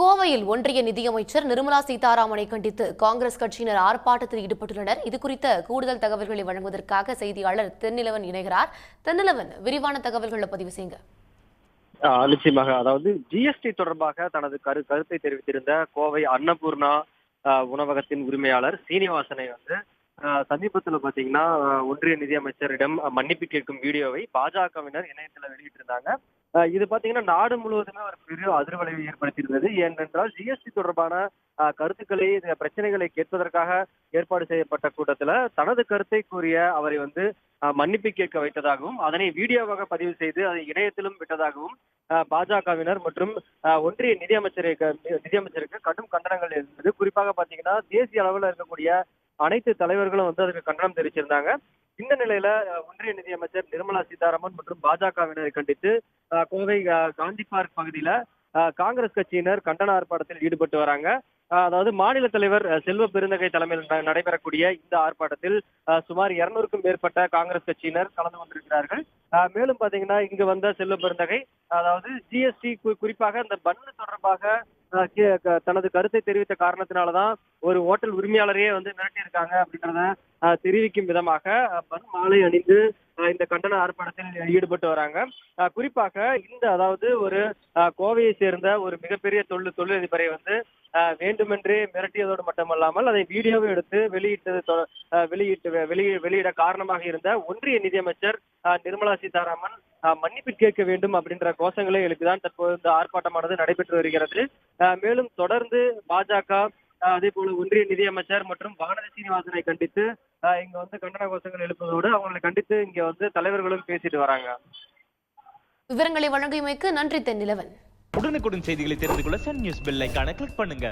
கோவையில் ஒன்றிய நிதியமைச்சர் நிர்மலா சீதாராமனை கண்டித்து காங்கிரஸ் கட்சியினர் ஆர்ப்பாட்டத்தில் ஈடுபட்டுள்ளனர். இதுகுறித்த கூடுதல் தகவல்களை வழங்குவதற்காக செய்தியாளர் தென்னிலவன் இணைகிறார். தென்னிலவன், விரிவான தகவல்களை பதிவு செய்யுங்க. நிச்சயமாக. அதாவது ஜிஎஸ்டி தொடர்பாக தனது கருத்தை தெரிவித்திருந்த கோவை அன்னபூர்ணா உணவகத்தின் உரிமையாளர் சீனிவாசனை சமீபத்துல பாத்தீங்கன்னா ஒன்றிய நிதியமைச்சரிடம் மன்னிப்பு கேட்கும் வீடியோவை பாஜகவினர் இணையத்துல வெளியிட்டிருந்தாங்க. இது பாத்தீங்கன்னா நாடு முழுவதுமே ஒரு பெரிய அதிர்வலையை ஏற்படுத்தியிருந்தது. ஏனென்றால் ஜிஎஸ்டி தொடர்பான கருத்துக்களை பிரச்சனைகளை கேட்பதற்காக ஏற்பாடு செய்யப்பட்ட கூட்டத்துல தனது கருத்தை கூறிய அவரை மன்னிப்பு கேட்க வைத்ததாகவும் அதனை வீடியோவாக பதிவு செய்து அதை இணையத்திலும் விட்டதாகவும் பாஜகவினர் மற்றும் ஒன்றிய நிதியமைச்சருக்கு கடும் கண்டனங்கள் இருந்தது. குறிப்பாக பாத்தீங்கன்னா தேசிய அளவில் இருக்கக்கூடிய அனைத்து தலைவர்களும் அதுக்கு கண்டனம் தெரிவிச்சிருந்தாங்க. இந்த நிலையில ஒன்றிய நிதியமைச்சர் நிர்மலா சீதாராமன் மற்றும் பாஜகவினரை கண்டித்து கோவை காந்தி பார்க் பகுதியில காங்கிரஸ் கட்சியினர் கண்டன ஆர்ப்பாட்டத்தில் ஈடுபட்டு வராங்க. அதாவது மாநில தலைவர் செல்வ பெருந்தகை தலைமையில் நடைபெறக்கூடிய இந்த ஆர்ப்பாட்டத்தில் சுமார் 200க்கும் மேற்பட்ட காங்கிரஸ் கட்சியினர் கலந்து கொண்டிருக்கிறார்கள். மேலும் பாத்தீங்கன்னா இங்கு வந்த செல்வ பெருந்தகை அதாவது ஜிஎஸ்டி குறிப்பாக இந்த பன்னு தொடர்பாக தனது கருத்தை தெரிவித்த காரணத்தினாலதான் ஒரு ஹோட்டல் உரிமையாளரையே மிரட்டியிருக்காங்க அப்படின்றத தெரிவிக்கும் விதமாக பன் மாலை அணிந்து இந்த கண்டன ஆர்ப்பாட்டத்தில் ஈடுபட்டு வராங்க. குறிப்பாக அதாவது ஒரு கோவையை சேர்ந்த ஒரு மிகப்பெரிய தொழிலதிபரை வேண்டுமென்றே மிரட்டியதோடு மட்டுமல்லாமல் அதை வீடியோவை எடுத்து வெளியிட காரணமாக இருந்த ஒன்றிய நிதியமைச்சர் நிர்மலா சீதாராமன் மன்னிப்பு கேட்க வேண்டும் அப்படின்ற கோஷங்களை எழுப்பிதான் தற்போது இந்த ஆர்ப்பாட்டமானது நடைபெற்று வருகிறது. மேலும் தொடர்ந்து பாஜக அதே போல ஒன்றிய நிதியமைச்சர் மற்றும் வானதி சீனிவாசனை கண்டித்து இங்க கண்டன கோஷங்கள் எழுப்புவதோடு அவங்களை கண்டித்து இங்க தலைவர்களும் பேசிட்டு வராங்க. விவரங்களை வழங்கியமைக்கு நன்றி தென்னிலவன். உடனுக்குடன் செய்திகளை தெரிந்து கொள்ள சன் நியூஸ் பெல் ஐகானை கிளிக் பண்ணுங்க.